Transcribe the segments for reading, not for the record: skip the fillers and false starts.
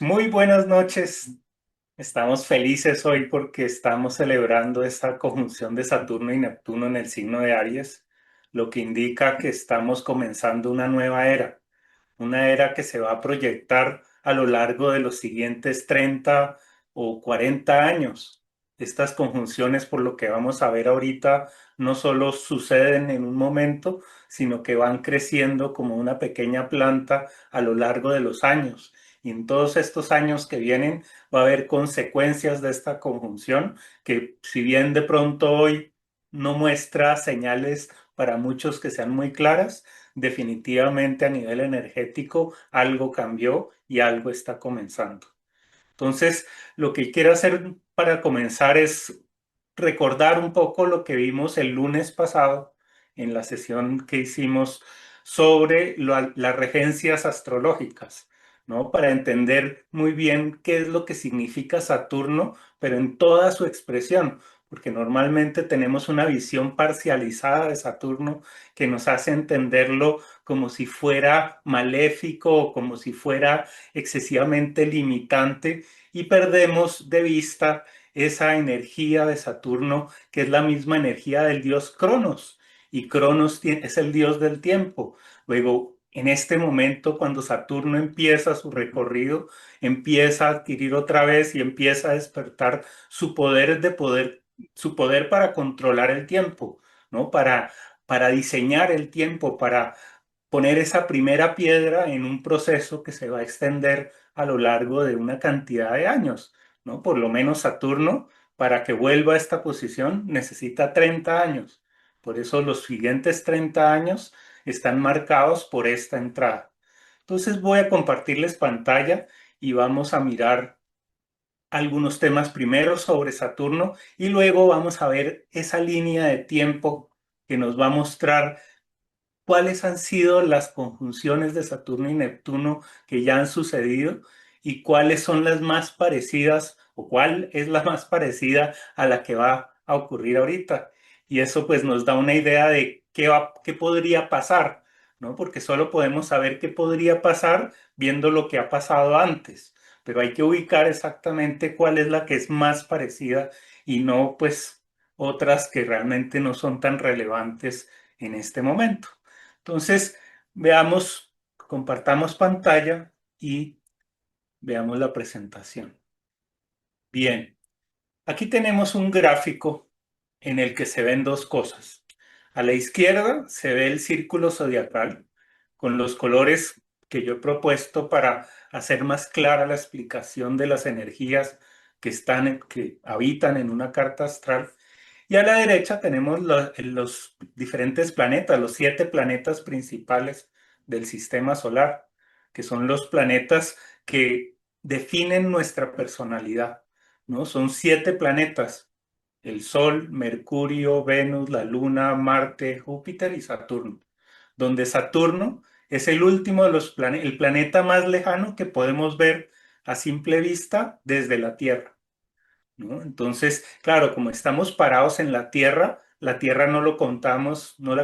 Muy buenas noches. Estamos felices hoy porque estamos celebrando esta conjunción de Saturno y Neptuno en el signo de Aries, lo que indica que estamos comenzando una era que se va a proyectar a lo largo de los siguientes 30 o 40 años. Estas conjunciones, por lo que vamos a ver ahorita, no solo suceden en un momento, sino que van creciendo como una pequeña planta a lo largo de los años. Y en todos estos años que vienen va a haber consecuencias de esta conjunción que, si bien de pronto hoy no muestra señales para muchos que sean muy claras, definitivamente a nivel energético algo cambió y algo está comenzando. Entonces, lo que quiero hacer para comenzar es recordar un poco lo que vimos el lunes pasado en la sesión que hicimos sobre las regencias astrológicas, ¿no? Para entender muy bien qué es lo que significa Saturno, pero en toda su expresión, porque normalmente tenemos una visión parcializada de Saturno que nos hace entenderlo como si fuera maléfico o como si fuera excesivamente limitante y perdemos de vista esa energía de Saturno, que es la misma energía del dios Cronos, y Cronos es el dios del tiempo. Luego, en este momento, cuando Saturno empieza su recorrido, empieza a adquirir otra vez y empieza a despertar su poder para controlar el tiempo, ¿no? Para diseñar el tiempo, para poner esa primera piedra en un proceso que se va a extender a lo largo de una cantidad de años, ¿no? Por lo menos Saturno, para que vuelva a esta posición, necesita 30 años. Por eso los siguientes 30 años están marcados por esta entrada. Entonces voy a compartirles pantalla y vamos a mirar algunos temas primero sobre Saturno y luego vamos a ver esa línea de tiempo que nos va a mostrar cuáles han sido las conjunciones de Saturno y Neptuno que ya han sucedido y cuáles son las más parecidas o cuál es la más parecida a la que va a ocurrir ahorita. Y eso pues nos da una idea de qué podría pasar, ¿no? Porque solo podemos saber qué podría pasar viendo lo que ha pasado antes, pero hay que ubicar exactamente cuál es la que es más parecida y no pues otras que realmente no son tan relevantes en este momento. Entonces, veamos, compartamos pantalla y veamos la presentación. Bien, aquí tenemos un gráfico en el que se ven dos cosas. A la izquierda se ve el círculo zodiacal con los colores que yo he propuesto para hacer más clara la explicación de las energías que habitan en una carta astral. Y a la derecha tenemos los diferentes planetas, los 7 planetas principales del sistema solar, que son los planetas que definen nuestra personalidad, ¿no? Son 7 planetas: el Sol, Mercurio, Venus, la Luna, Marte, Júpiter y Saturno, donde Saturno es el último de los planetas, el planeta más lejano que podemos ver a simple vista desde la Tierra, ¿no? Entonces, claro, como estamos parados en la Tierra no la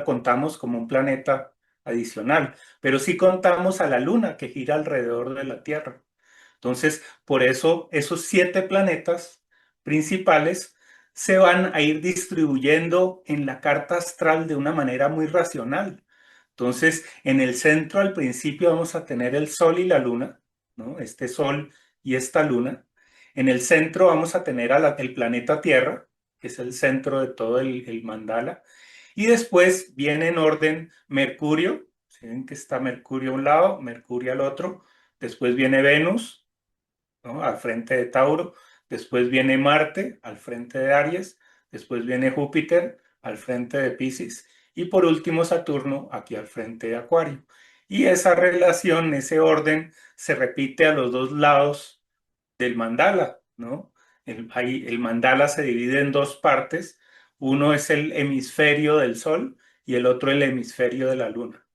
contamos como un planeta adicional, pero sí contamos a la Luna que gira alrededor de la Tierra. Entonces, por eso esos 7 planetas principales se van a ir distribuyendo en la carta astral de una manera muy racional. Entonces, en el centro al principio vamos a tener el Sol y la Luna, ¿no? Este Sol y esta Luna. En el centro vamos a tener el planeta Tierra, que es el centro de todo el mandala. Y después viene en orden Mercurio. ¿Sí ven que está Mercurio a un lado, Mercurio al otro? Después viene Venus, ¿no? Al frente de Tauro. Después viene Marte al frente de Aries. Después viene Júpiter al frente de Piscis. Y por último Saturno aquí al frente de Acuario. Y esa relación, ese orden, se repite a los dos lados del mandala, ¿no? El mandala se divide en dos partes. Uno es el hemisferio del Sol y el otro el hemisferio de la Luna,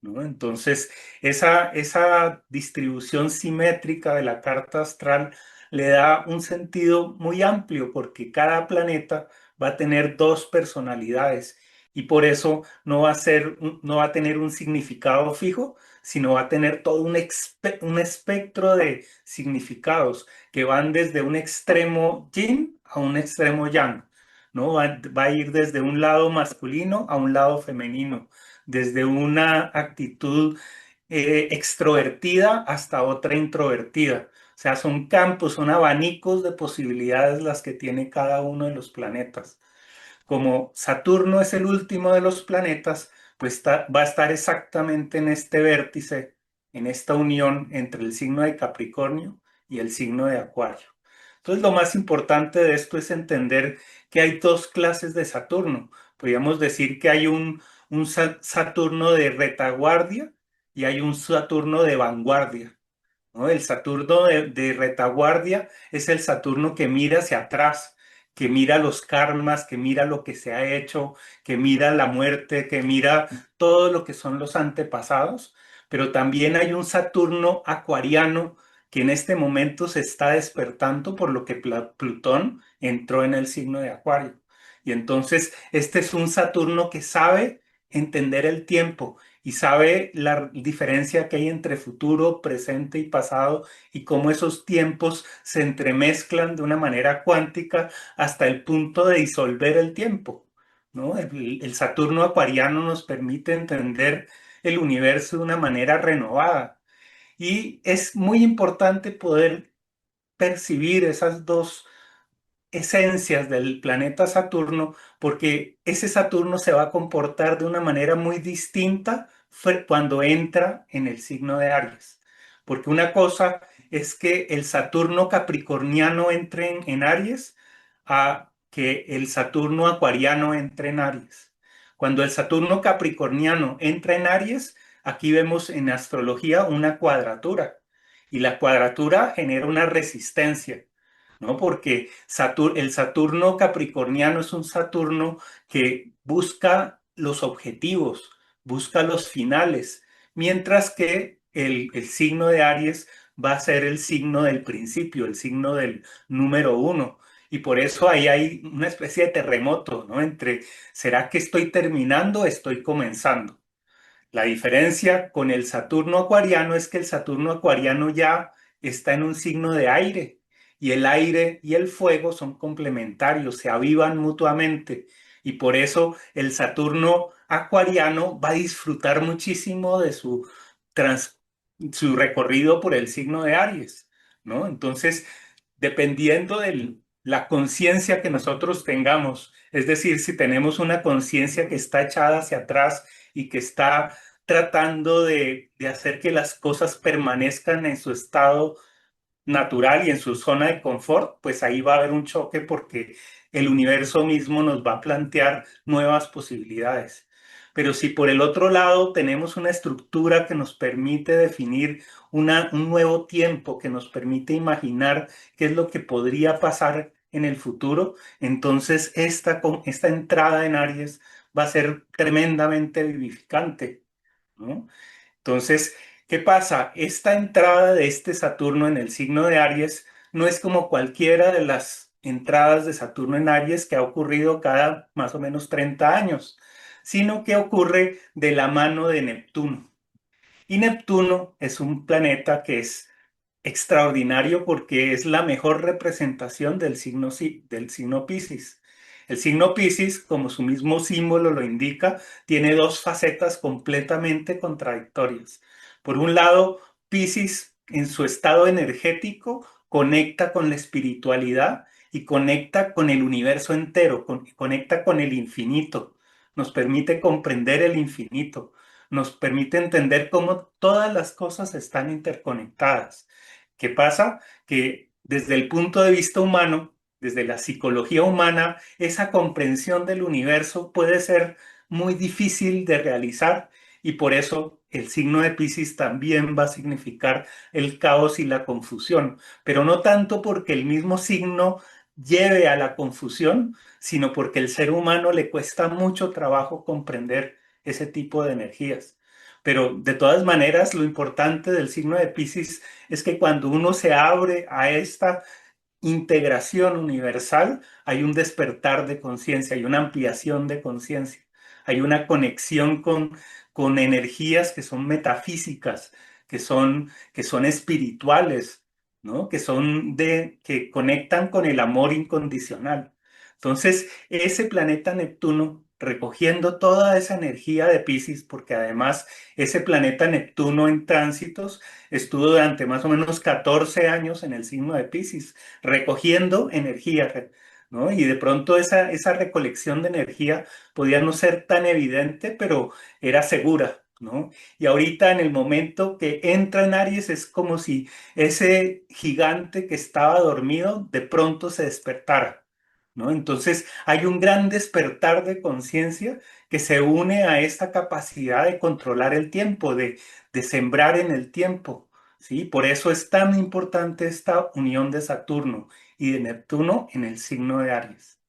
¿no? Entonces, esa distribución simétrica de la carta astral le da un sentido muy amplio porque cada planeta va a tener dos personalidades y por eso no va a tener un significado fijo, sino va a tener todo un espectro de significados que van desde un extremo yin a un extremo yang, ¿no? Va a ir desde un lado masculino a un lado femenino, desde una actitud extrovertida hasta otra introvertida. O sea, son campos, son abanicos de posibilidades las que tiene cada uno de los planetas. Como Saturno es el último de los planetas, pues va a estar exactamente en este vértice, en esta unión entre el signo de Capricornio y el signo de Acuario. Entonces, lo más importante de esto es entender que hay dos clases de Saturno. Podríamos decir que hay un Saturno de retaguardia y hay un Saturno de vanguardia, ¿no? El Saturno de retaguardia es el Saturno que mira hacia atrás, que mira los karmas, que mira lo que se ha hecho, que mira la muerte, que mira todo lo que son los antepasados. Pero también hay un Saturno acuariano que en este momento se está despertando por lo que Plutón entró en el signo de Acuario. Y entonces este es un Saturno que sabe entender el tiempo y sabe la diferencia que hay entre futuro, presente y pasado y cómo esos tiempos se entremezclan de una manera cuántica hasta el punto de disolver el tiempo, ¿no? El Saturno acuariano nos permite entender el universo de una manera renovada y es muy importante poder percibir esas dos esencias del planeta Saturno, porque ese Saturno se va a comportar de una manera muy distinta cuando entra en el signo de Aries. Porque una cosa es que el Saturno capricorniano entre en Aries a que el Saturno acuariano entre en Aries. Cuando el Saturno capricorniano entra en Aries, aquí vemos en astrología una cuadratura y la cuadratura genera una resistencia, ¿no? Porque el Saturno capricorniano es un Saturno que busca los objetivos, busca los finales, mientras que el signo de Aries va a ser el signo del principio, el signo del número uno. Y por eso ahí hay una especie de terremoto, ¿no? Entre, ¿será que estoy terminando o estoy comenzando? La diferencia con el Saturno acuariano es que el Saturno acuariano ya está en un signo de aire y el aire y el fuego son complementarios, se avivan mutuamente y por eso el Saturno acuariano va a disfrutar muchísimo de trans- su recorrido por el signo de Aries, ¿no? Entonces, dependiendo de la conciencia que nosotros tengamos, es decir, si tenemos una conciencia que está echada hacia atrás y que está tratando de hacer que las cosas permanezcan en su estado natural y en su zona de confort, pues ahí va a haber un choque porque el universo mismo nos va a plantear nuevas posibilidades. Pero si por el otro lado tenemos una estructura que nos permite definir un nuevo tiempo, que nos permite imaginar qué es lo que podría pasar en el futuro, entonces esta entrada en Aries va a ser tremendamente vivificante, ¿no? Entonces, ¿qué pasa? Esta entrada de este Saturno en el signo de Aries no es como cualquiera de las entradas de Saturno en Aries que ha ocurrido cada más o menos 30 años, sino que ocurre de la mano de Neptuno. Y Neptuno es un planeta que es extraordinario porque es la mejor representación del signo Piscis. El signo Piscis, como su mismo símbolo lo indica, tiene dos facetas completamente contradictorias. Por un lado, Piscis en su estado energético conecta con la espiritualidad y conecta con el universo entero, conecta con el infinito, nos permite comprender el infinito, nos permite entender cómo todas las cosas están interconectadas. ¿Qué pasa? Que desde el punto de vista humano, desde la psicología humana, esa comprensión del universo puede ser muy difícil de realizar y por eso el signo de Piscis también va a significar el caos y la confusión, pero no tanto porque el mismo signo lleve a la confusión, sino porque el ser humano le cuesta mucho trabajo comprender ese tipo de energías. Pero de todas maneras, lo importante del signo de Piscis es que cuando uno se abre a esta integración universal, hay un despertar de conciencia, hay una ampliación de conciencia, hay una conexión con energías que son metafísicas, que son espirituales, ¿no? Que conectan con el amor incondicional. Entonces, ese planeta Neptuno, recogiendo toda esa energía de Piscis, porque además ese planeta Neptuno en tránsitos estuvo durante más o menos 14 años en el signo de Piscis, recogiendo energía, ¿no? Y de pronto esa recolección de energía podía no ser tan evidente, pero era segura, ¿no? Y ahorita en el momento que entra en Aries es como si ese gigante que estaba dormido de pronto se despertara, ¿no? Entonces hay un gran despertar de conciencia que se une a esta capacidad de controlar el tiempo, de sembrar en el tiempo, ¿sí? Por eso es tan importante esta unión de Saturno y de Neptuno en el signo de Aries.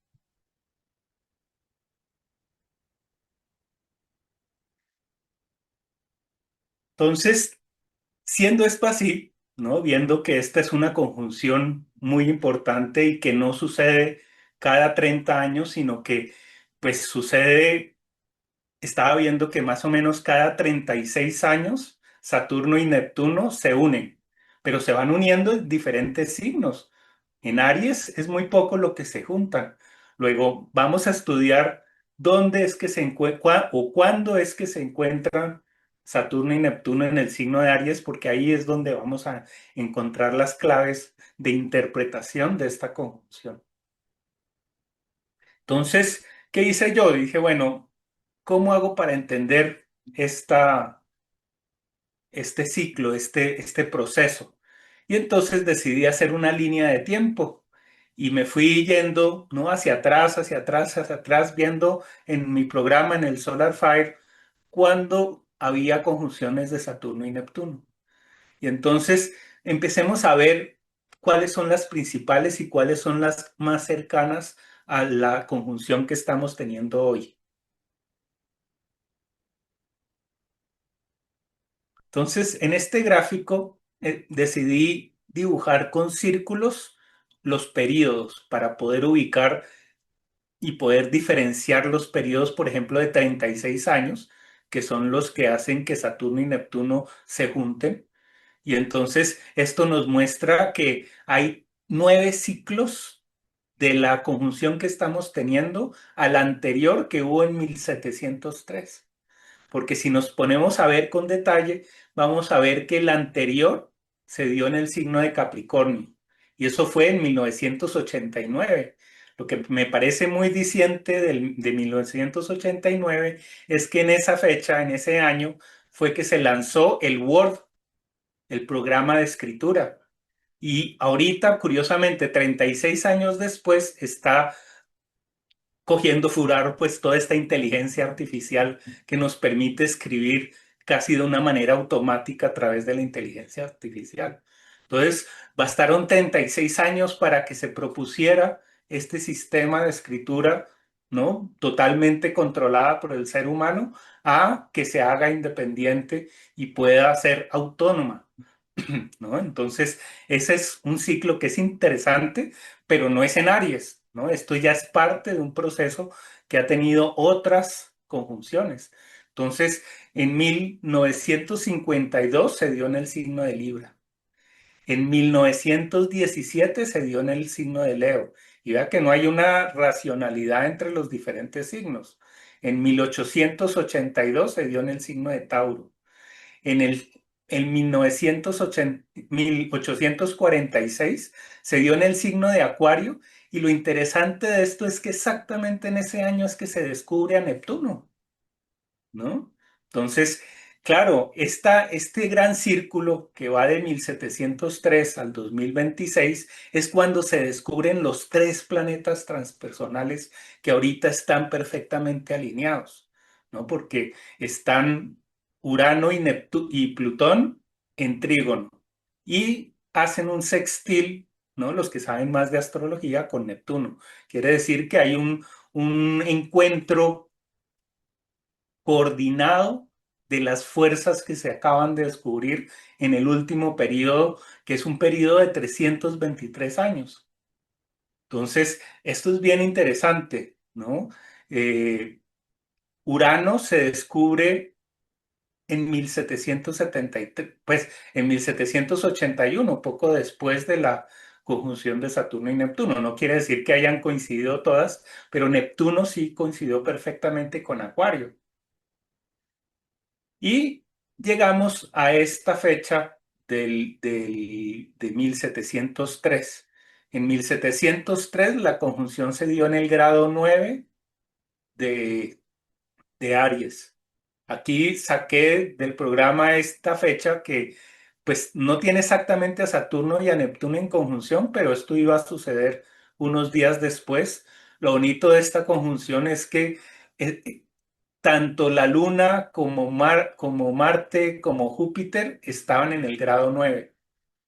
Entonces, siendo esto así, ¿no? Viendo que esta es una conjunción muy importante y que no sucede cada 30 años, sino que pues sucede, estaba viendo que más o menos cada 36 años Saturno y Neptuno se unen, pero se van uniendo en diferentes signos. En Aries es muy poco lo que se juntan. Luego vamos a estudiar dónde es que se encuentran o cuándo es que se encuentran Saturno y Neptuno en el signo de Aries, porque ahí es donde vamos a encontrar las claves de interpretación de esta conjunción. Entonces, ¿qué hice yo? Dije, bueno, ¿cómo hago para entender este ciclo, este proceso? Y entonces decidí hacer una línea de tiempo y me fui yendo, ¿no? Hacia atrás, hacia atrás, hacia atrás, viendo en mi programa, en el Solar Fire, cuando había conjunciones de Saturno y Neptuno. Y entonces empecemos a ver cuáles son las principales y cuáles son las más cercanas a la conjunción que estamos teniendo hoy. Entonces, en este gráfico decidí dibujar con círculos los periodos para poder ubicar y poder diferenciar los periodos, por ejemplo, de 36 años, que son los que hacen que Saturno y Neptuno se junten. Y entonces esto nos muestra que hay 9 ciclos de la conjunción que estamos teniendo al anterior que hubo en 1703. Porque si nos ponemos a ver con detalle, vamos a ver que el anterior se dio en el signo de Capricornio y eso fue en 1989. Lo que me parece muy diciente de 1989 es que en esa fecha, en ese año, fue que se lanzó el Word, el programa de escritura. Y ahorita, curiosamente, 36 años después, está cogiendo furor pues toda esta inteligencia artificial que nos permite escribir casi de una manera automática a través de la inteligencia artificial. Entonces, bastaron 36 años para que se propusiera este sistema de escritura, ¿no? Totalmente controlada por el ser humano, a que se haga independiente y pueda ser autónoma. ¿No? Entonces, ese es un ciclo que es interesante, pero no es en Aries, ¿no? Esto ya es parte de un proceso que ha tenido otras conjunciones. Entonces, en 1952 se dio en el signo de Libra. En 1917 se dio en el signo de Leo. Y vea que no hay una racionalidad entre los diferentes signos. En 1882 se dio en el signo de Tauro. En el en 1846 se dio en el signo de Acuario y lo interesante de esto es que exactamente en ese año es que se descubre a Neptuno. ¿No? Entonces, claro, este gran círculo que va de 1703 al 2026 es cuando se descubren los 3 planetas transpersonales que ahorita están perfectamente alineados, ¿no? Porque están Urano y Plutón en trígono y hacen un sextil, ¿no? Los que saben más de astrología con Neptuno. Quiere decir que hay un encuentro coordinado de las fuerzas que se acaban de descubrir en el último periodo, que es un periodo de 323 años. Entonces, esto es bien interesante, ¿no? Eh, Urano se descubre en 1773, pues en 1781, poco después de la conjunción de Saturno y Neptuno. No quiere decir que hayan coincidido todas, pero Neptuno sí coincidió perfectamente con Acuario. Y llegamos a esta fecha de 1703. En 1703 la conjunción se dio en el grado 9 de, de Aries. Aquí saqué del programa esta fecha que pues no tiene exactamente a Saturno y a Neptuno en conjunción, pero esto iba a suceder unos días después. Lo bonito de esta conjunción es que tanto la Luna como Marte como Júpiter estaban en el grado 9,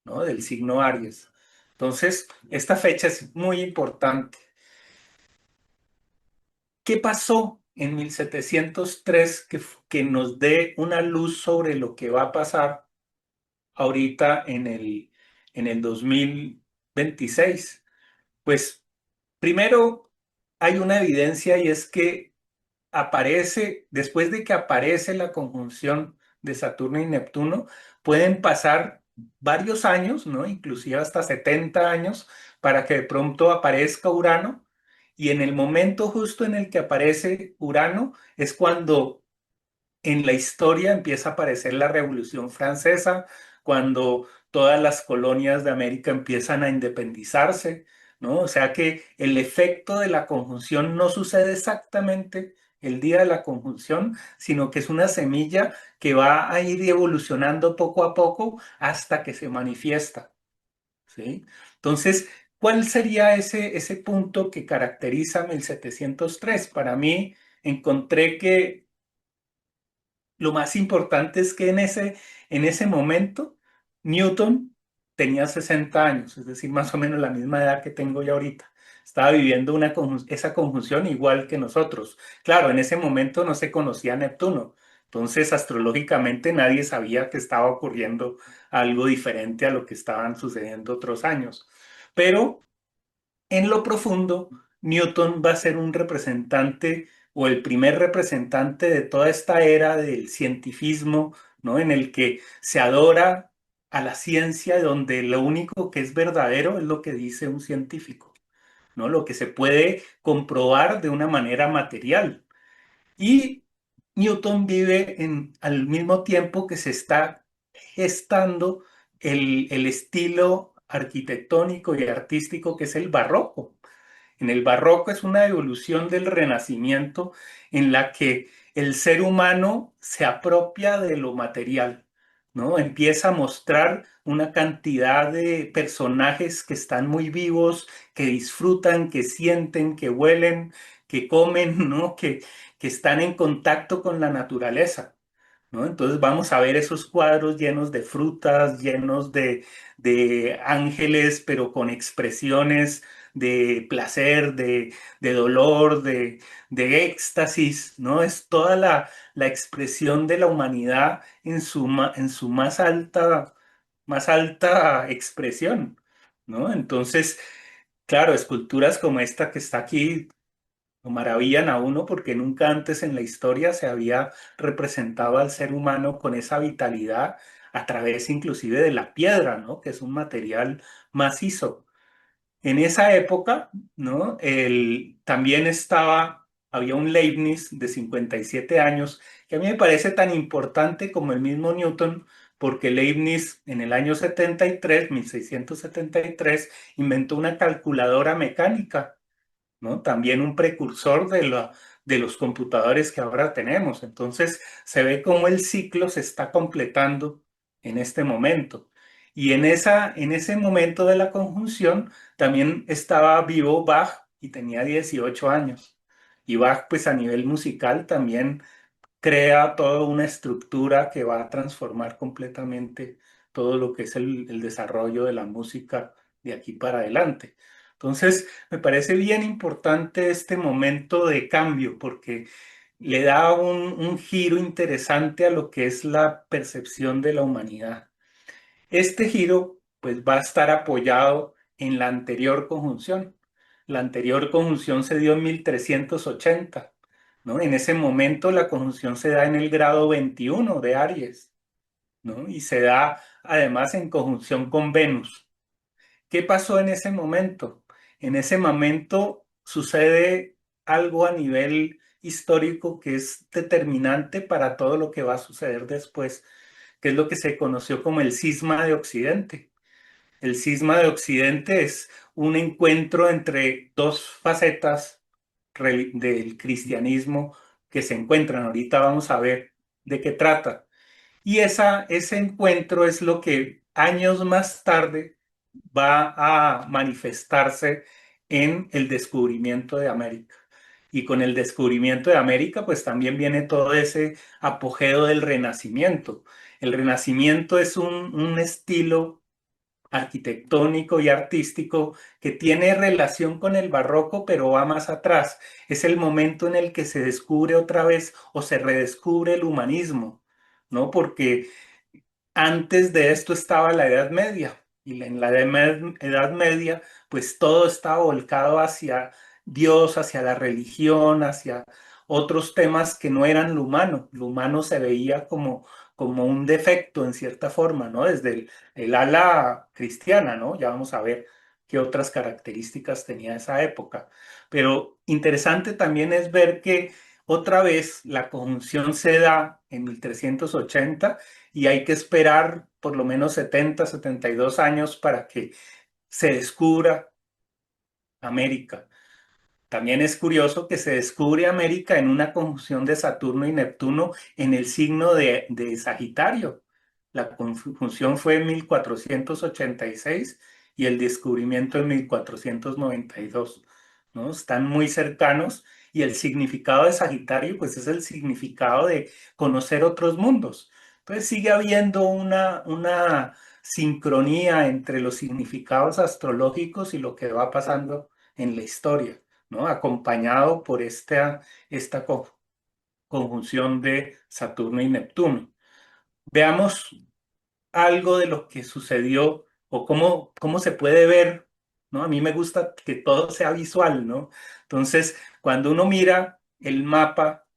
¿no? Del signo Aries. Entonces, esta fecha es muy importante. ¿Qué pasó en 1703 que nos dé una luz sobre lo que va a pasar ahorita en el 2026? Pues primero hay una evidencia y es que después de que aparece la conjunción de Saturno y Neptuno, pueden pasar varios años, ¿no? Inclusive hasta 70 años, para que de pronto aparezca Urano. Y en el momento justo en el que aparece Urano es cuando en la historia empieza a aparecer la Revolución Francesa, cuando todas las colonias de América empiezan a independizarse, ¿no? O sea que el efecto de la conjunción no sucede exactamente el día de la conjunción, sino que es una semilla que va a ir evolucionando poco a poco hasta que se manifiesta, ¿sí? Entonces, ¿cuál sería ese punto que caracteriza 1703? Para mí, encontré que lo más importante es que en ese momento Newton tenía 60 años, es decir, más o menos la misma edad que tengo yo ahorita. Estaba viviendo esa conjunción igual que nosotros. Claro, en ese momento no se conocía Neptuno, entonces astrológicamente nadie sabía que estaba ocurriendo algo diferente a lo que estaban sucediendo otros años. Pero en lo profundo, Newton va a ser un representante o el primer representante de toda esta era del cientificismo, ¿no? En el que se adora a la ciencia, donde lo único que es verdadero es lo que dice un científico, ¿no? Lo que se puede comprobar de una manera material. Y Newton vive al mismo tiempo que se está gestando el estilo arquitectónico y artístico que es el barroco. En el barroco es una evolución del Renacimiento en la que el ser humano se apropia de lo material, ¿no? Empieza a mostrar una cantidad de personajes que están muy vivos, que disfrutan, que sienten, que huelen, que comen, ¿no? Que están en contacto con la naturaleza, ¿no? Entonces vamos a ver esos cuadros llenos de frutas, llenos de ángeles, pero con expresiones de placer, de dolor, de éxtasis, ¿no? Es toda la expresión de la humanidad en su más alta expresión, ¿no? Entonces, claro, esculturas como esta que está aquí lo maravillan a uno porque nunca antes en la historia se había representado al ser humano con esa vitalidad a través inclusive de la piedra, ¿no? Que es un material macizo. En esa época, ¿no? También había un Leibniz de 57 años, que a mí me parece tan importante como el mismo Newton, porque Leibniz en el año 73, 1673, inventó una calculadora mecánica, ¿no? También un precursor de los computadores que ahora tenemos. Entonces, se ve cómo el ciclo se está completando en este momento. Y en ese momento de la conjunción también estaba vivo Bach y tenía 18 años. Y Bach, pues a nivel musical, también crea toda una estructura que va a transformar completamente todo lo que es el desarrollo de la música de aquí para adelante. Entonces, me parece bien importante este momento de cambio porque le da un giro interesante a lo que es la percepción de la humanidad. Este giro, pues, va a estar apoyado en la anterior conjunción. La anterior conjunción se dio en 1380. ¿no? En ese momento la conjunción se da en el grado 21 de Aries, ¿no? Y se da además en conjunción con Venus. ¿Qué pasó en ese momento? En ese momento sucede algo a nivel histórico que es determinante para todo lo que va a suceder después, que es lo que se conoció como el cisma de Occidente. El cisma de Occidente es un encuentro entre dos facetas del cristianismo que se encuentran. Ahorita vamos a ver de qué trata. Y ese encuentro es lo que años más tarde va a manifestarse en el descubrimiento de América. Y con el descubrimiento de América, pues también viene todo ese apogeo del Renacimiento. El Renacimiento es un estilo arquitectónico y artístico que tiene relación con el barroco, pero va más atrás. Es el momento en el que se descubre otra vez o se redescubre el humanismo, ¿no? Porque antes de esto estaba la Edad Media y en la Edad Media pues todo estaba volcado hacia Dios, hacia la religión, hacia otros temas que no eran lo humano. Lo humano se veía como un defecto en cierta forma, ¿no? Desde el ala cristiana, ¿no? Ya vamos a ver qué otras características tenía esa época. Pero interesante también es ver que otra vez la conjunción se da en 1380 y hay que esperar por lo menos 72 años para que se descubra América. También es curioso que se descubre América en una conjunción de Saturno y Neptuno en el signo de Sagitario. La conjunción fue en 1486 y el descubrimiento en 1492, ¿no? Están muy cercanos y el significado de Sagitario pues es el significado de conocer otros mundos. Entonces sigue habiendo una sincronía entre los significados astrológicos y lo que va pasando en la historia, ¿no? Acompañado por esta conjunción de Saturno y Neptuno. Veamos algo de lo que sucedió o cómo se puede ver, ¿no? A mí me gusta que todo sea visual, ¿no? Entonces, cuando uno mira el mapa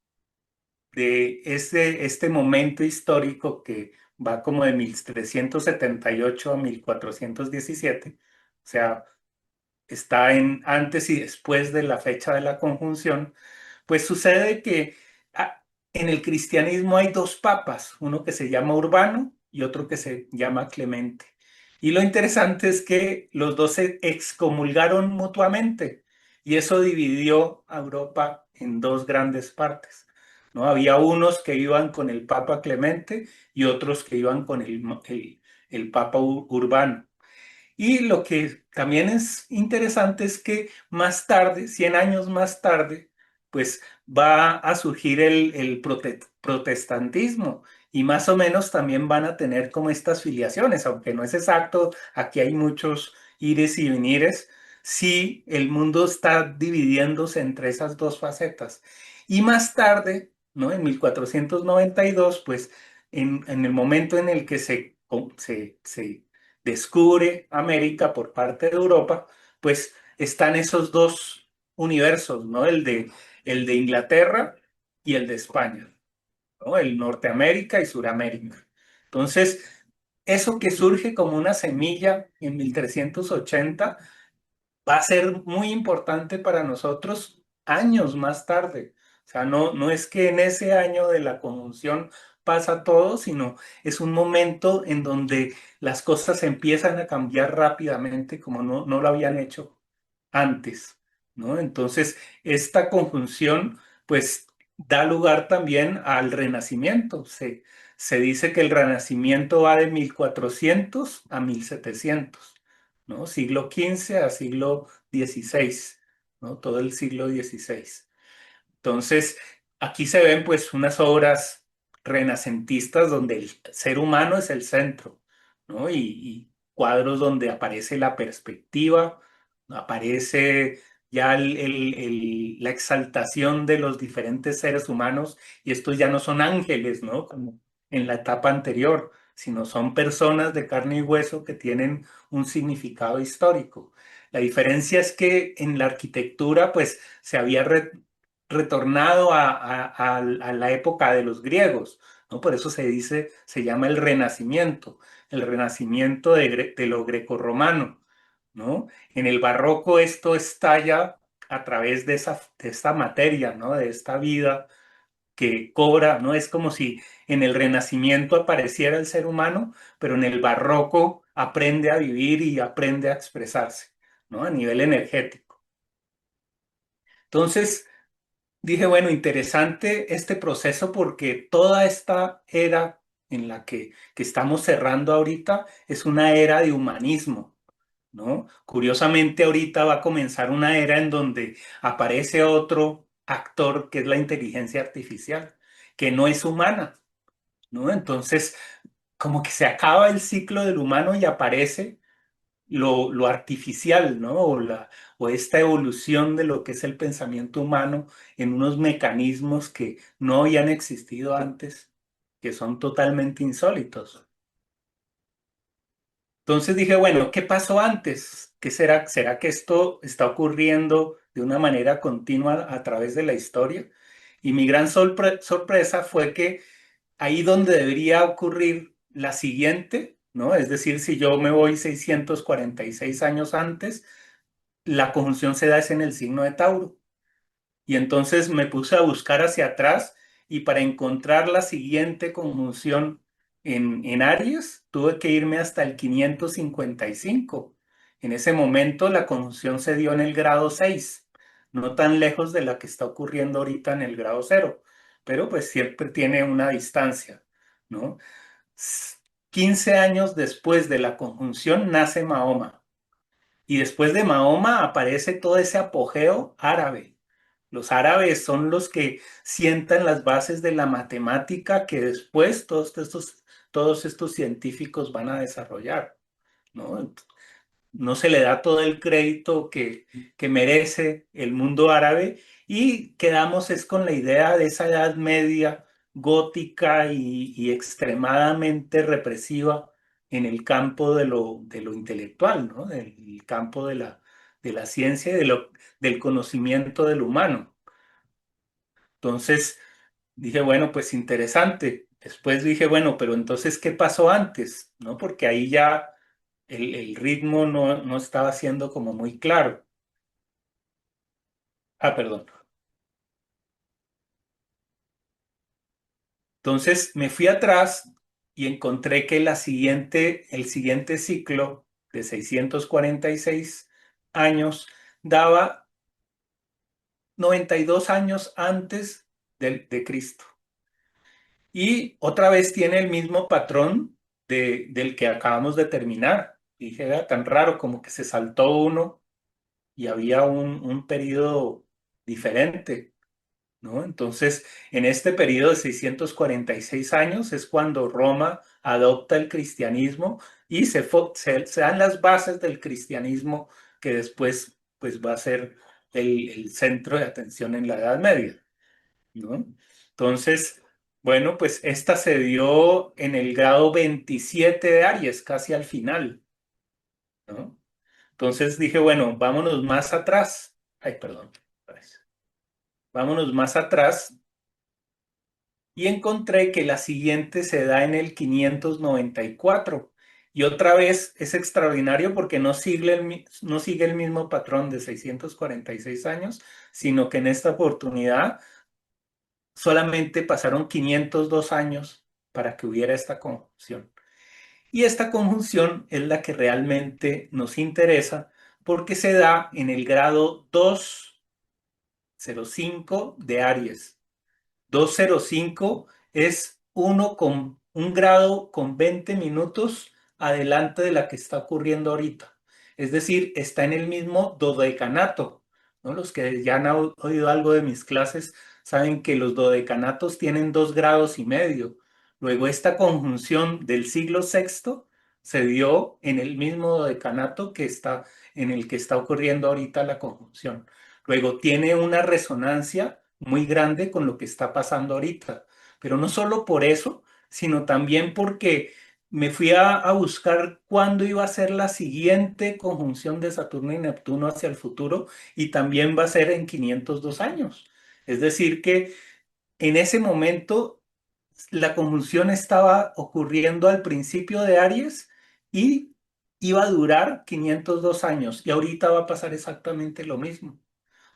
de este momento histórico que va como de 1378 a 1417, o sea, está en antes y después de la fecha de la conjunción, pues sucede que ah, en el cristianismo hay dos papas, uno que se llama Urbano y otro que se llama Clemente. Y lo interesante es que los dos se excomulgaron mutuamente y eso dividió a Europa en dos grandes partes, ¿no? Había unos que iban con el Papa Clemente y otros que iban con el Papa Urbano. Y lo que también es interesante es que más tarde, 100 años más tarde, pues va a surgir el protestantismo y más o menos también van a tener como estas filiaciones, aunque no es exacto, aquí hay muchos ires y venires, sí el mundo está dividiéndose entre esas dos facetas. Y más tarde, ¿no? En 1492 pues en el momento en el que se descubre América por parte de Europa, pues están esos dos universos, ¿no? El de Inglaterra y el de España, ¿no? El Norteamérica y Suramérica. Entonces, eso que surge como una semilla en 1380 va a ser muy importante para nosotros años más tarde. O sea, no es que en ese año de la conjunción pasa todo, sino es un momento en donde las cosas empiezan a cambiar rápidamente como no lo habían hecho antes, ¿no? Entonces, esta conjunción, pues, da lugar también al Renacimiento. Se dice que el Renacimiento va de 1400 a 1700, ¿no? Siglo XV a siglo XVI, ¿no? Todo el siglo XVI. Entonces, aquí se ven pues unas obras renacentistas donde el ser humano es el centro, ¿no? Y cuadros donde aparece la perspectiva, aparece ya la exaltación de los diferentes seres humanos y estos ya no son ángeles, ¿no? Como en la etapa anterior, sino son personas de carne y hueso que tienen un significado histórico. La diferencia es que en la arquitectura pues se había retornado a la época de los griegos, ¿no? Por eso se dice, se llama el renacimiento de lo grecorromano, ¿no? En el barroco esto estalla a través de esta materia, ¿no? De esta vida que cobra, ¿no? Es como si en el Renacimiento apareciera el ser humano, pero en el barroco aprende a vivir y aprende a expresarse, ¿no? A nivel energético. Entonces, dije, bueno, interesante este proceso porque toda esta era en la que estamos cerrando ahorita es una era de humanismo, ¿no? Curiosamente, ahorita va a comenzar una era en donde aparece otro actor que es la inteligencia artificial, que no es humana, ¿no? Entonces, como que se acaba el ciclo del humano y aparece lo artificial, ¿no? O esta evolución de lo que es el pensamiento humano en unos mecanismos que no habían existido antes, que son totalmente insólitos. Entonces dije, bueno, ¿qué pasó antes? ¿Qué será? ¿Será que esto está ocurriendo de una manera continua a través de la historia? Y mi gran sorpresa fue que ahí donde debería ocurrir la siguiente, ¿no? Es decir, si yo me voy 646 años antes, la conjunción se da es en el signo de Tauro. Y entonces me puse a buscar hacia atrás y para encontrar la siguiente conjunción en Aries, tuve que irme hasta el 555. En ese momento la conjunción se dio en el grado 6, no tan lejos de la que está ocurriendo ahorita en el grado 0, pero pues siempre tiene una distancia, ¿no? 15 años después de la conjunción nace Mahoma y después de Mahoma aparece todo ese apogeo árabe. Los árabes son los que sientan las bases de la matemática que después todos estos científicos van a desarrollar, ¿no? No se le da todo el crédito que merece el mundo árabe y quedamos es con la idea de esa Edad Media gótica y extremadamente represiva en el campo de lo intelectual, ¿no? Del campo de la ciencia y del conocimiento del humano. Entonces dije, bueno, pues interesante. Después dije, bueno, pero entonces, ¿qué pasó antes? ¿No? Porque ahí ya el ritmo no estaba siendo como muy claro. Ah, perdón. Entonces me fui atrás y encontré que el siguiente ciclo de 646 años daba 92 años antes de Cristo. Y otra vez tiene el mismo patrón del que acabamos de terminar. Dije, era tan raro como que se saltó uno y había un periodo diferente, ¿no? Entonces, en este periodo de 646 años es cuando Roma adopta el cristianismo y se dan las bases del cristianismo que después pues, va a ser el centro de atención en la Edad Media, ¿no? Entonces, bueno, pues esta se dio en el grado 27 de Aries, casi al final, ¿no? Entonces dije, bueno, vámonos más atrás. Ay, perdón. Vámonos más atrás y encontré que la siguiente se da en el 594. Y otra vez es extraordinario porque no sigue el mismo patrón de 646 años, sino que en esta oportunidad solamente pasaron 502 años para que hubiera esta conjunción. Y esta conjunción es la que realmente nos interesa porque se da en el grado 205 de Aries. 205 es uno con un grado con 20 minutos adelante de la que está ocurriendo ahorita. Es decir, está en el mismo dodecanato, ¿no? Los que ya han oído algo de mis clases saben que los dodecanatos tienen 2 grados y medio. Luego, esta conjunción del siglo sexto se dio en el mismo dodecanato que está, en el que está ocurriendo ahorita la conjunción. Luego, tiene una resonancia muy grande con lo que está pasando ahorita. Pero no solo por eso, sino también porque me fui a buscar cuándo iba a ser la siguiente conjunción de Saturno y Neptuno hacia el futuro y también va a ser en 502 años. Es decir, que en ese momento la conjunción estaba ocurriendo al principio de Aries y iba a durar 502 años y ahorita va a pasar exactamente lo mismo.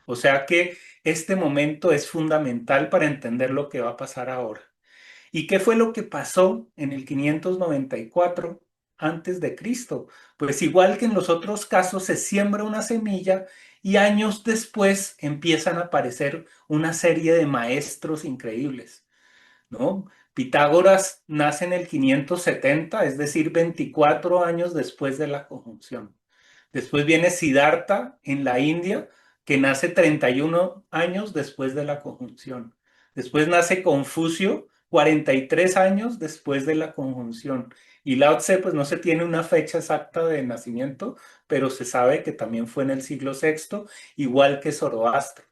O sea que este momento es fundamental para entender lo que va a pasar ahora. ¿Y qué fue lo que pasó en el 594 antes de Cristo? Pues igual que en los otros casos, se siembra una semilla y años después empiezan a aparecer una serie de maestros increíbles, ¿no? Pitágoras nace en el 570, es decir, 24 años después de la conjunción. Después viene Siddhartha en la India, que nace 31 años después de la conjunción. Después nace Confucio, 43 años después de la conjunción. Y Lao Tse, pues no se tiene una fecha exacta de nacimiento, pero se sabe que también fue en el siglo sexto, igual que Zoroastro.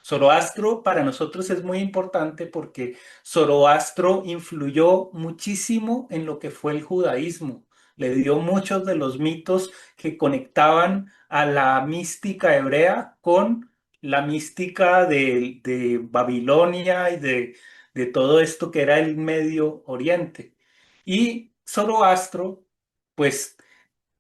Zoroastro para nosotros es muy importante porque Zoroastro influyó muchísimo en lo que fue el judaísmo. Le dio muchos de los mitos que conectaban a la mística hebrea con la mística de Babilonia y de todo esto que era el Medio Oriente. Y Zoroastro, pues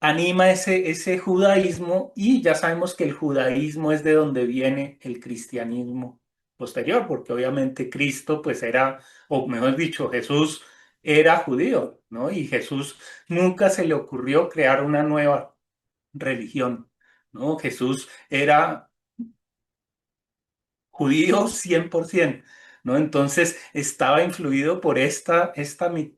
anima ese judaísmo y ya sabemos que el judaísmo es de donde viene el cristianismo posterior, porque obviamente Cristo pues era, o mejor dicho, Jesús era judío, ¿no? Y Jesús nunca se le ocurrió crear una nueva religión, ¿no? Jesús era judío 100%, ¿no? Entonces estaba influido por esta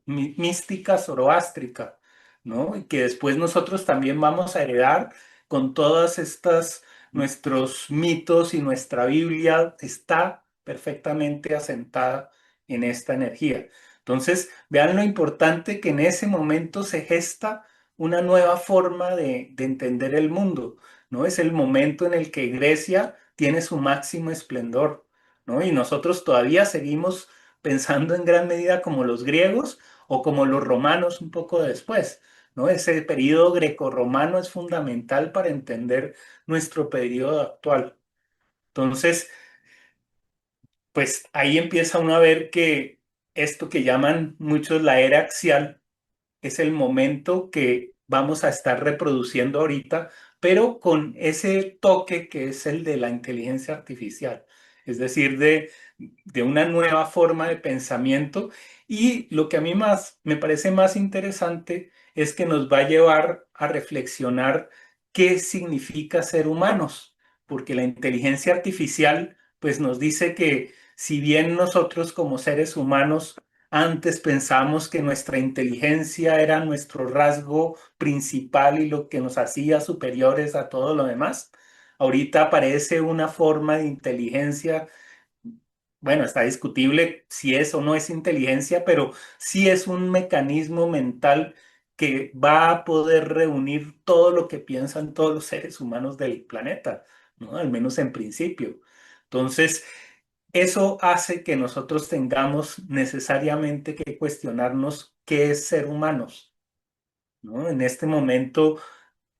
mística zoroástrica, ¿no? Y que después nosotros también vamos a heredar con todas estas, nuestros mitos y nuestra Biblia está perfectamente asentada en esta energía. Entonces, vean lo importante que en ese momento se gesta una nueva forma de entender el mundo, ¿no? Es el momento en el que Grecia tiene su máximo esplendor, ¿no? Y nosotros todavía seguimos pensando en gran medida como los griegos o como los romanos un poco después, ¿no? Ese periodo grecorromano es fundamental para entender nuestro periodo actual. Entonces, pues ahí empieza uno a ver que esto que llaman muchos la era axial, es el momento que vamos a estar reproduciendo ahorita, pero con ese toque que es el de la inteligencia artificial, es decir, de una nueva forma de pensamiento. Y lo que a mí más me parece más interesante es que nos va a llevar a reflexionar qué significa ser humanos, porque la inteligencia artificial pues nos dice que si bien nosotros como seres humanos antes pensamos que nuestra inteligencia era nuestro rasgo principal y lo que nos hacía superiores a todo lo demás. Ahorita aparece una forma de inteligencia, bueno, está discutible si es o no es inteligencia, pero sí es un mecanismo mental que va a poder reunir todo lo que piensan todos los seres humanos del planeta, ¿no? Al menos en principio. Entonces, eso hace que nosotros tengamos necesariamente que cuestionarnos qué es ser humanos, ¿no? En este momento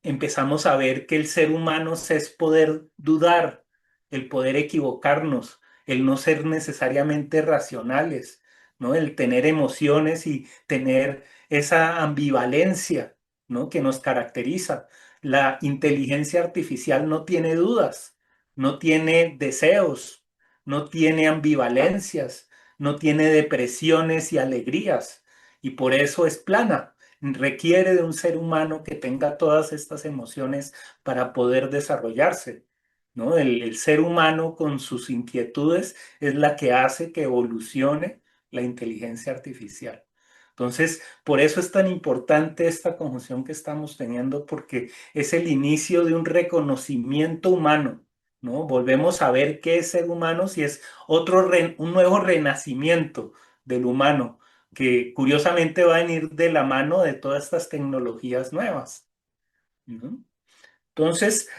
empezamos a ver que el ser humano es poder dudar, el poder equivocarnos, el no ser necesariamente racionales, ¿no? El tener emociones y tener esa ambivalencia, ¿no? Que nos caracteriza. La inteligencia artificial no tiene dudas, no tiene deseos, no tiene ambivalencias, no tiene depresiones y alegrías, y por eso es plana. Requiere de un ser humano que tenga todas estas emociones para poder desarrollarse, ¿no? El ser humano con sus inquietudes es la que hace que evolucione la inteligencia artificial. Entonces, por eso es tan importante esta conjunción que estamos teniendo, porque es el inicio de un reconocimiento humano, ¿no? Volvemos a ver qué es ser humano si es un nuevo renacimiento del humano que curiosamente va a venir de la mano de todas estas tecnologías nuevas, ¿no? Entonces,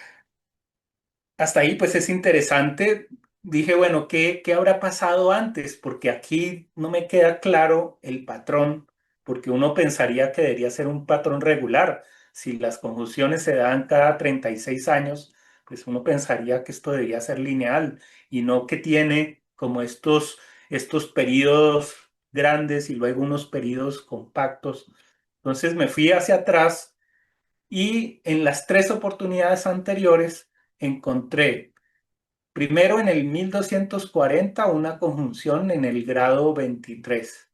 hasta ahí pues es interesante. Dije, bueno, ¿qué habrá pasado antes? Porque aquí no me queda claro el patrón, porque uno pensaría que debería ser un patrón regular. Si las conjunciones se dan cada 36 años, pues uno pensaría que esto debería ser lineal y no que tiene como estos periodos grandes y luego unos periodos compactos. Entonces me fui hacia atrás y en las tres oportunidades anteriores encontré primero en el 1240 una conjunción en el grado 23.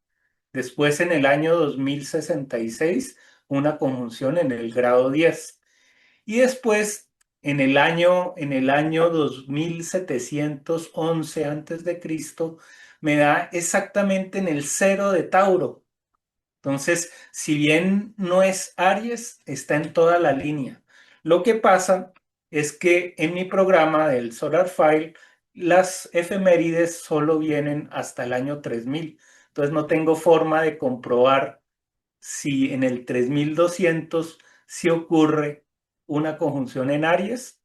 Después en el año 2066 una conjunción en el grado 10. Y después en el año 2711 antes de Cristo me da exactamente en el cero de Tauro. Entonces, si bien no es Aries, está en toda la línea. Lo que pasa es que en mi programa del Solar File, las efemérides solo vienen hasta el año 3000. Entonces, no tengo forma de comprobar si en el 3200 si ocurre una conjunción en Aries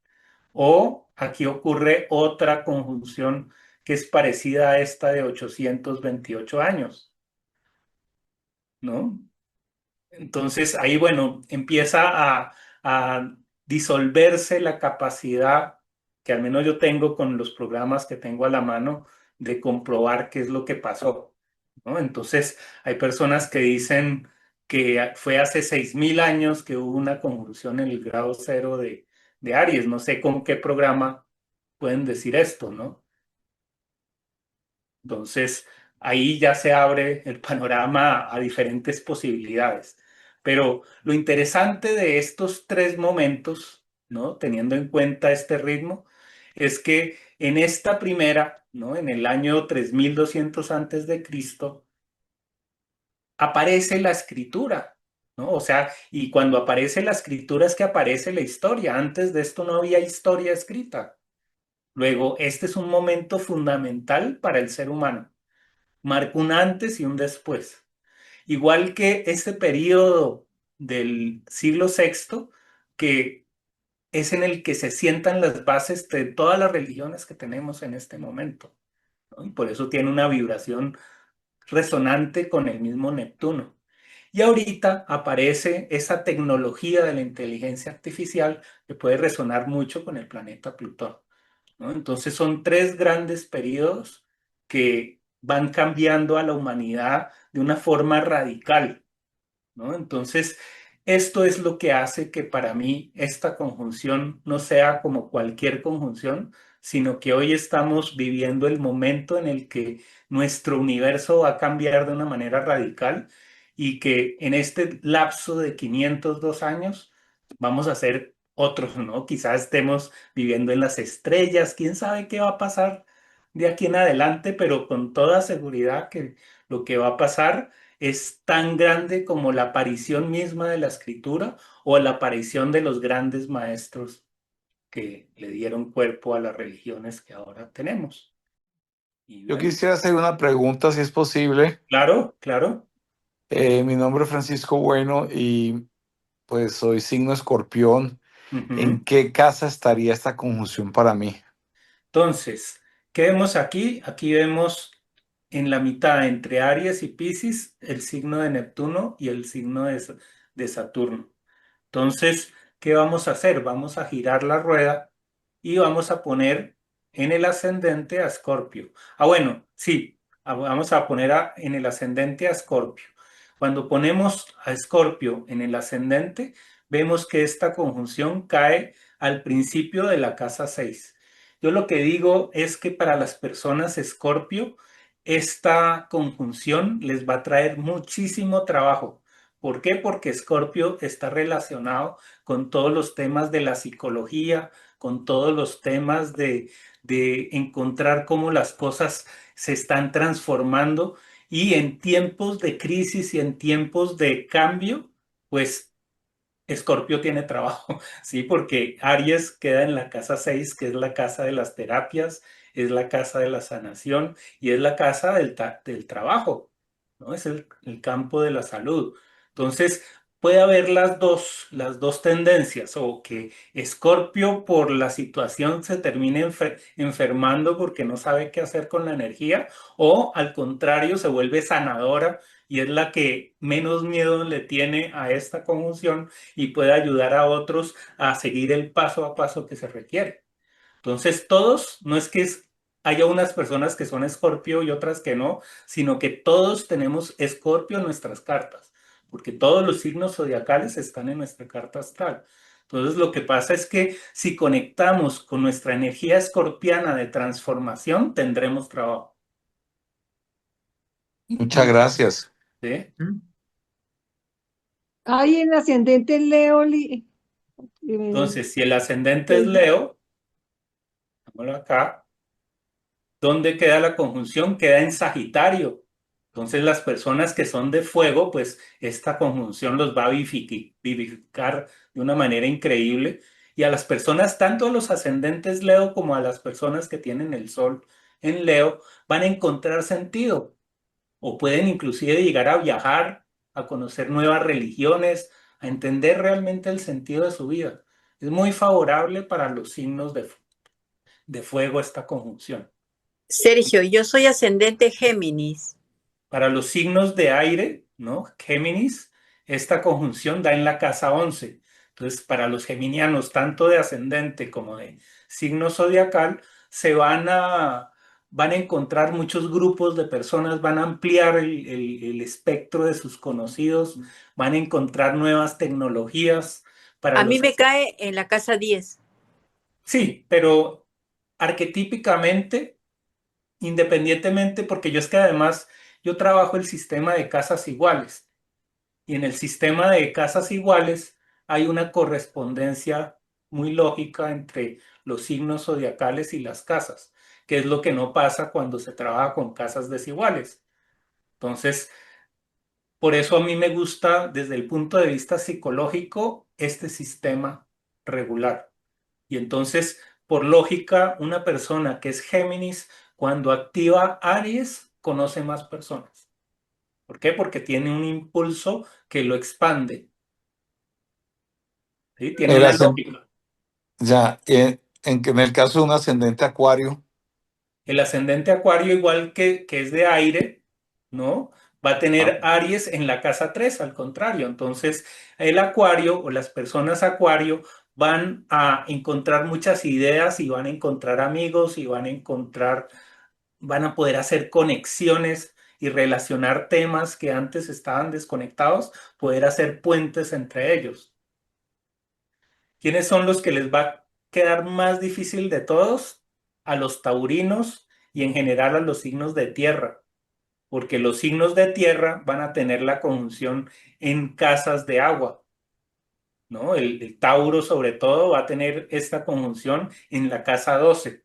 o aquí ocurre otra conjunción que es parecida a esta de 828 años, ¿no? Entonces ahí, bueno, empieza a disolverse la capacidad que al menos yo tengo con los programas que tengo a la mano de comprobar qué es lo que pasó, ¿no? Entonces hay personas que dicen que fue hace 6000 años que hubo una conjunción en el grado cero de Aries. No sé con qué programa pueden decir esto, ¿no? Entonces, ahí ya se abre el panorama a diferentes posibilidades. Pero lo interesante de estos tres momentos, ¿no? Teniendo en cuenta este ritmo, es que en esta primera, ¿no? En el año 3200 antes de Cristo, aparece la escritura, ¿no? O sea, y cuando aparece la escritura es que aparece la historia. Antes de esto no había historia escrita. Luego, este es un momento fundamental para el ser humano, marca un antes y un después. Igual que este periodo del siglo sexto, que es en el que se sientan las bases de todas las religiones que tenemos en este momento, ¿no? Y por eso tiene una vibración resonante con el mismo Neptuno. Y ahorita aparece esa tecnología de la inteligencia artificial que puede resonar mucho con el planeta Plutón, ¿no? Entonces son tres grandes periodos que van cambiando a la humanidad de una forma radical, ¿no? Entonces, esto es lo que hace que para mí esta conjunción no sea como cualquier conjunción, sino que hoy estamos viviendo el momento en el que nuestro universo va a cambiar de una manera radical y que en este lapso de 502 años vamos a ser otros, ¿no? Quizás estemos viviendo en las estrellas, quién sabe qué va a pasar de aquí en adelante, pero con toda seguridad que lo que va a pasar es tan grande como la aparición misma de la escritura o la aparición de los grandes maestros que le dieron cuerpo a las religiones que ahora tenemos. Y Yo bueno, quisiera hacer una pregunta, si es posible. claro, claro. Mi nombre es Francisco Bueno y pues soy signo escorpión. ¿En Ujú. qué casa estaría esta conjunción para mí? Entonces, ¿qué vemos aquí? Aquí vemos en la mitad entre Aries y Piscis el signo de Neptuno y el signo de Saturno. Entonces, ¿qué vamos a hacer? Vamos a girar la rueda y vamos a poner en el ascendente a Escorpio. Ah, bueno, sí, vamos a poner en el ascendente a Escorpio. Cuando ponemos a Escorpio en el ascendente, vemos que esta conjunción cae al principio de la casa 6. Yo lo que digo es que para las personas Escorpio, esta conjunción les va a traer muchísimo trabajo. ¿Por qué? Porque Escorpio está relacionado con todos los temas de la psicología, con todos los temas de encontrar cómo las cosas se están transformando y en tiempos de crisis y en tiempos de cambio, pues Escorpio tiene trabajo, ¿sí? Porque Aries queda en la casa 6, que es la casa de las terapias, es la casa de la sanación y es la casa del trabajo, ¿no? Es el campo de la salud. Entonces, puede haber las dos tendencias, o que Escorpio por la situación se termine enfermando porque no sabe qué hacer con la energía, o al contrario, se vuelve sanadora y es la que menos miedo le tiene a esta conjunción y puede ayudar a otros a seguir el paso a paso que se requiere. Entonces, todos, no es que haya unas personas que son Escorpio y otras que no, sino que todos tenemos Escorpio en nuestras cartas, porque todos los signos zodiacales están en nuestra carta astral. Entonces, lo que pasa es que si conectamos con nuestra energía escorpiana de transformación, tendremos trabajo. Muchas gracias. ¿Sí? Hay el ascendente en Leo, Entonces, si el ascendente es Leo, dámoslo acá. ¿Dónde queda la conjunción? Queda en Sagitario. Entonces las personas que son de fuego, pues esta conjunción los va a vivificar de una manera increíble. Y a las personas, tanto a los ascendentes Leo como a las personas que tienen el sol en Leo, van a encontrar sentido o pueden inclusive llegar a viajar, a conocer nuevas religiones, a entender realmente el sentido de su vida. Es muy favorable para los signos de fuego esta conjunción. Sergio, yo soy ascendente Géminis. Para los signos de aire, ¿no? Géminis, esta conjunción da en la casa 11. Entonces, para los geminianos, tanto de ascendente como de signo zodiacal, van a encontrar muchos grupos de personas, van a ampliar el espectro de sus conocidos, van a encontrar nuevas tecnologías para A mí los... me cae en la casa 10. Sí, pero arquetípicamente independientemente, porque yo es que además yo trabajo el sistema de casas iguales y en el sistema de casas iguales hay una correspondencia muy lógica entre los signos zodiacales y las casas, que es lo que no pasa cuando se trabaja con casas desiguales. Entonces, por eso a mí me gusta desde el punto de vista psicológico este sistema regular. Y entonces, por lógica, una persona que es Géminis, cuando activa Aries, conoce más personas. ¿Por qué? Porque tiene un impulso que lo expande. ¿Sí? Tiene El una ascen- lógica. ya, en el caso de un ascendente acuario, El ascendente Acuario, igual que es de aire, ¿no? Va a ah, tener Aries en la casa 3 al contrario. Entonces, el Acuario o las personas Acuario van a encontrar muchas ideas y van a encontrar amigos y van a poder hacer conexiones y relacionar temas que antes estaban desconectados, poder hacer puentes entre ellos. ¿Quiénes son los que les va a quedar más difícil de todos? A los taurinos y en general a los signos de tierra, porque los signos de tierra van a tener la conjunción en casas de agua, ¿no? El Tauro sobre todo va a tener esta conjunción en la casa 12.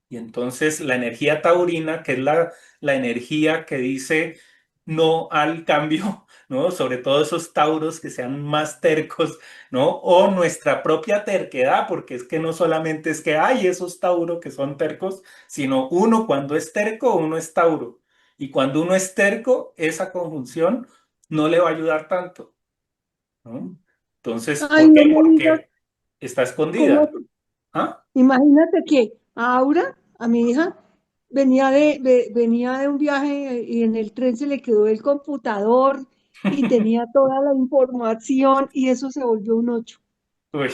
Y entonces la energía taurina, que es la energía que dice no al cambio, ¿no? Sobre todo esos tauros que sean más tercos, ¿no? O nuestra propia terquedad, porque es que no solamente es que hay esos tauros que son tercos, sino uno cuando es terco, uno es tauro. Y cuando uno es terco, esa conjunción no le va a ayudar tanto, ¿no? Entonces, Ay, ¿por no qué? me digas Porque está cómo. escondida. ¿Ah? Imagínate que Aura, a mi hija, venía de un viaje y en el tren se le quedó el computador y tenía toda la información y eso se volvió un 8. Uy.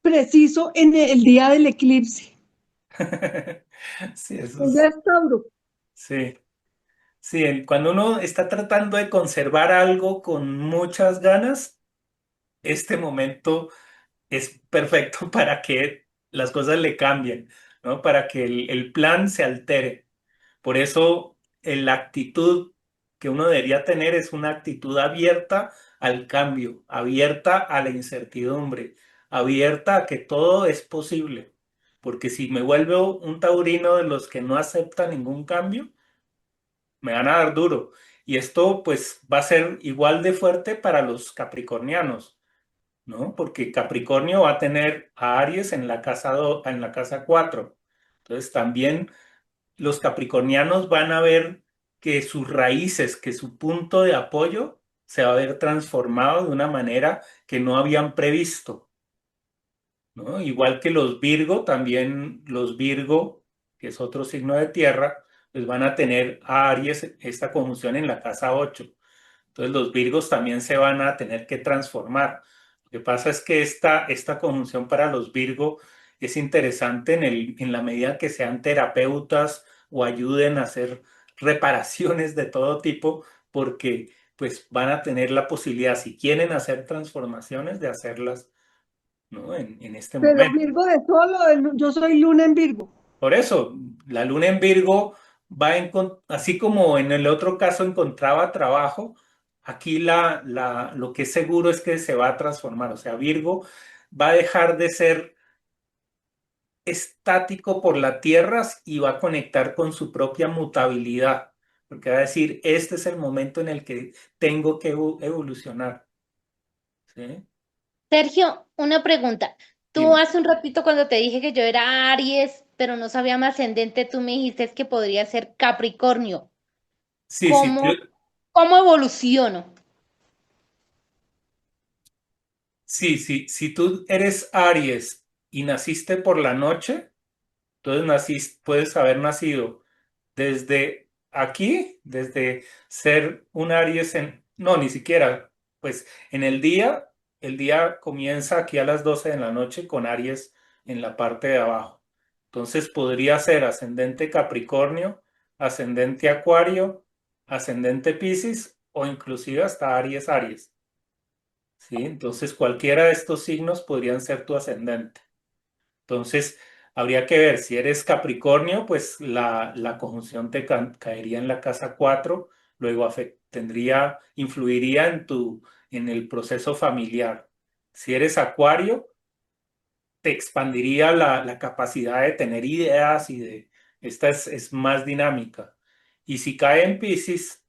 Preciso en el día del eclipse. Sí, eso Ella es, es Tauro. sí, sí, cuando uno está tratando de conservar algo con muchas ganas, este momento es perfecto para que las cosas le cambien, ¿no? Para que el plan se altere. Por eso, la actitud que uno debería tener es una actitud abierta al cambio, abierta a la incertidumbre, abierta a que todo es posible. Porque si me vuelvo un taurino de los que no acepta ningún cambio, me van a dar duro. Y esto pues va a ser igual de fuerte para los capricornianos, ¿no? Porque Capricornio va a tener a Aries en la casa en la casa 4. Entonces también los capricornianos van a ver que sus raíces, que su punto de apoyo se va a ver transformado de una manera que no habían previsto, ¿no? Igual que los Virgo, también los Virgo, que es otro signo de tierra, pues van a tener a Aries esta conjunción en la casa 8. Entonces los Virgos también se van a tener que transformar. Lo que pasa es que esta conjunción para los Virgo es interesante en la medida que sean terapeutas o ayuden a hacer reparaciones de todo tipo, porque pues van a tener la posibilidad, si quieren hacer transformaciones, de hacerlas, ¿no? En este Pero momento. Virgo de solo, yo soy Luna en Virgo. Por eso, la luna en Virgo así como en el otro caso encontraba trabajo, aquí lo que es seguro es que se va a transformar. O sea, Virgo va a dejar de ser estático por la Tierra y va a conectar con su propia mutabilidad, porque va a decir, este es el momento en el que tengo que evolucionar. ¿Sí? Sergio, una pregunta. Tú Dime. hace un ratito cuando te dije que yo era Aries, pero no sabía mi ascendente, tú me dijiste que podría ser Capricornio. Sí, sí, ¿Cómo, cómo evoluciono? sí, sí, si tú eres Aries y naciste por la noche, entonces puedes haber nacido desde aquí, desde ser un Aries no, ni siquiera, pues en el día comienza aquí a las 12 de la noche con Aries en la parte de abajo. Entonces podría ser ascendente Capricornio, ascendente Acuario, ascendente Piscis o inclusive hasta Aries Aries. ¿Sí? Entonces cualquiera de estos signos podrían ser tu ascendente. Entonces, habría que ver, si eres Capricornio, pues la conjunción caería en la casa 4, luego influiría en el proceso familiar. Si eres Acuario, te expandiría la capacidad de tener ideas esta es más dinámica. Y si cae en Piscis,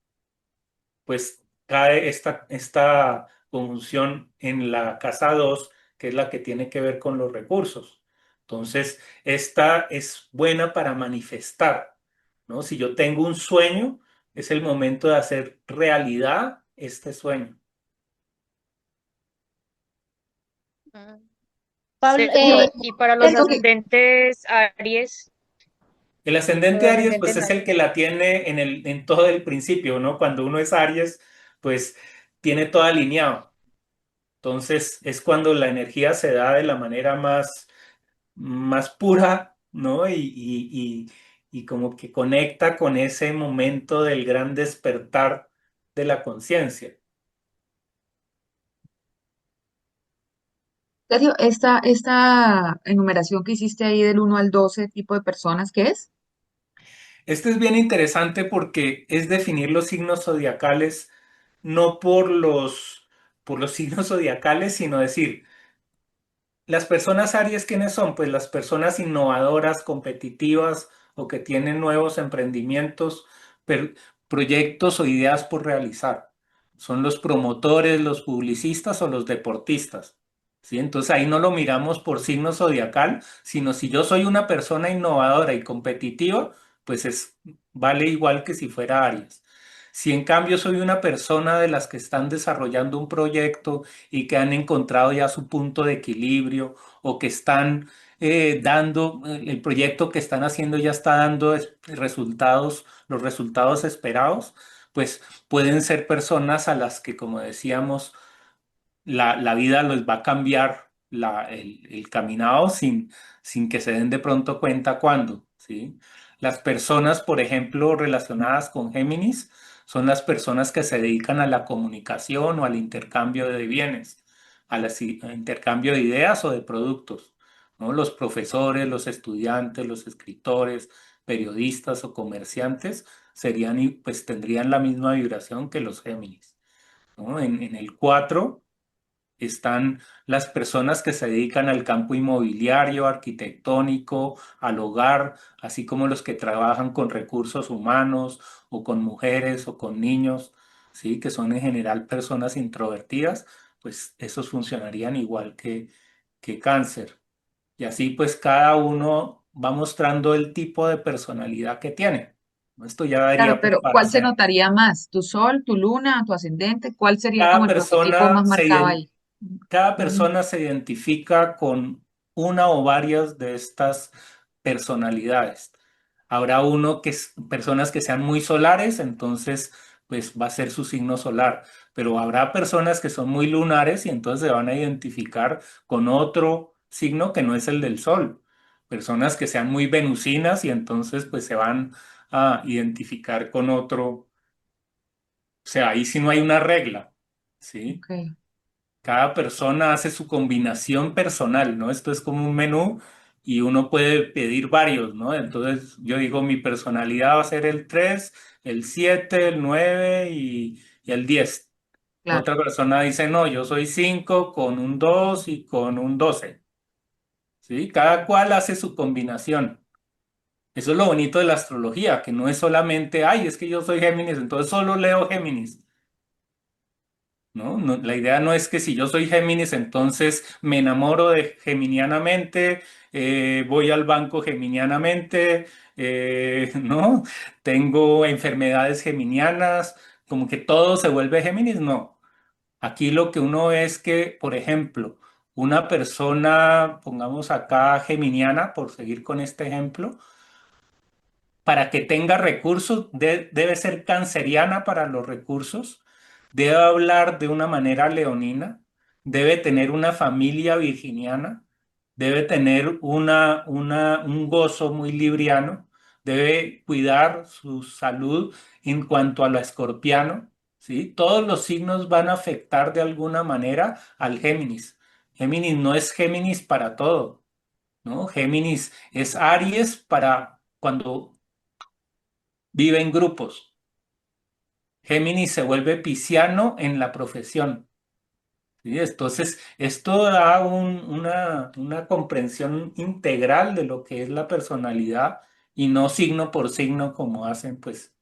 pues cae esta conjunción en la casa 2, que es la que tiene que ver con los recursos. Entonces, esta es buena para manifestar, ¿no? Si yo tengo un sueño, es el momento de hacer realidad este sueño. Mm. Pablo, Sergio, y para los Sergio, ascendentes Aries, El los ascendente Aries, pues ascendentes es el que Aries. la tiene en todo el principio, ¿no? Cuando uno es Aries, pues tiene todo alineado. Entonces, es cuando la energía se da de la manera más pura, ¿no? Y como que conecta con ese momento del gran despertar de la conciencia. Sergio, esta enumeración que hiciste ahí del 1 al 12 tipo de personas, ¿qué es? Este es bien interesante porque es definir los signos zodiacales no por los signos zodiacales, sino decir, las personas Aries, ¿quiénes son? Pues las personas innovadoras, competitivas o que tienen nuevos emprendimientos, per- proyectos o ideas por realizar. Son los promotores, los publicistas o los deportistas. ¿Sí? Entonces ahí no lo miramos por signo zodiacal, sino si yo soy una persona innovadora y competitiva, pues vale igual que si fuera Aries. Si en cambio soy una persona de las que están desarrollando un proyecto y que han encontrado ya su punto de equilibrio o que están el proyecto que están haciendo ya está dando resultados, los resultados esperados, pues pueden ser personas a las que, como decíamos, la vida les va a cambiar el caminado sin que se den de pronto cuenta cuándo, ¿sí? Las personas, por ejemplo, relacionadas con Géminis, son las personas que se dedican a la comunicación o al intercambio de bienes, al intercambio de ideas o de productos, ¿no? Los profesores, los estudiantes, los escritores, periodistas o comerciantes pues tendrían la misma vibración que los Géminis, ¿no? En el 4 están las personas que se dedican al campo inmobiliario, arquitectónico, al hogar, así como los que trabajan con recursos humanos o con mujeres o con niños, ¿sí? Que son en general personas introvertidas, pues esos funcionarían igual que cáncer. Y así pues cada uno va mostrando el tipo de personalidad que tiene. Esto ya Claro, daría pues pero para ¿cuál se hacer. notaría más? ¿Tu sol, tu luna, tu ascendente? ¿Cuál sería como Cada el prototipo persona más se marcado ahí? Cada Ujú. persona se identifica con una o varias de estas personalidades. Habrá personas que sean muy solares, entonces pues va a ser su signo solar, pero habrá personas que son muy lunares y entonces se van a identificar con otro signo que no es el del sol. Personas que sean muy venusinas y entonces pues se van a identificar con otro. O sea, ahí sí no hay una regla, ¿sí? Ok. Cada persona hace su combinación personal, ¿no? Esto es como un menú y uno puede pedir varios, ¿no? Entonces yo digo, mi personalidad va a ser el 3, el 7, el 9 y el 10. Claro. Otra persona dice, no, yo soy 5 con un 2 y con un 12, ¿sí? Cada cual hace su combinación. Eso es lo bonito de la astrología, que no es solamente, ay, es que yo soy Géminis, entonces solo leo Géminis. ¿No? La idea no es que si yo soy Géminis, entonces me enamoro de geminianamente, voy al banco geminianamente, ¿no? Tengo enfermedades geminianas, como que todo se vuelve Géminis, no. Aquí lo que uno ve es que, por ejemplo, una persona, pongamos acá geminiana, por seguir con este ejemplo, para que tenga recursos, debe ser canceriana para los recursos, debe hablar de una manera leonina, debe tener una familia virginiana, debe tener un gozo muy libriano, debe cuidar su salud en cuanto a lo escorpiano, ¿sí? Todos los signos van a afectar de alguna manera al Géminis. Géminis no es Géminis para todo, ¿no? Géminis es Aries para cuando vive en grupos. Géminis se vuelve pisciano en la profesión. ¿Sí? Entonces, esto da una comprensión integral de lo que es la personalidad y no signo por signo como hacen pues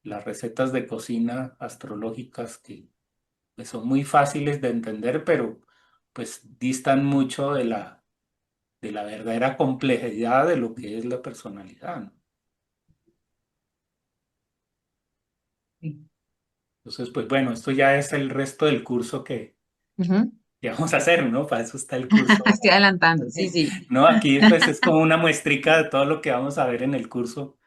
las recetas de cocina astrológicas que pues, son muy fáciles de entender, pero pues distan mucho de la verdadera complejidad de lo que es la personalidad, ¿no? Sí. Entonces, pues bueno, esto ya es el resto del curso Ujú. que vamos a hacer, ¿no? Para eso está el curso. Estoy adelantando, sí, sí. No, aquí pues es como una muestrica de todo lo que vamos a ver en el curso,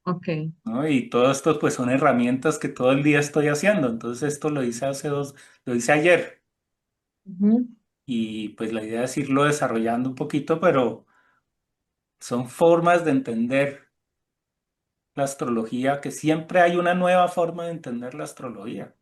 Ok. ¿no? Y todo esto pues son herramientas que todo el día estoy haciendo. Entonces esto lo hice ayer Ujú. y pues la idea es irlo desarrollando un poquito, pero son formas de entender la astrología, que siempre hay una nueva forma de entender la astrología.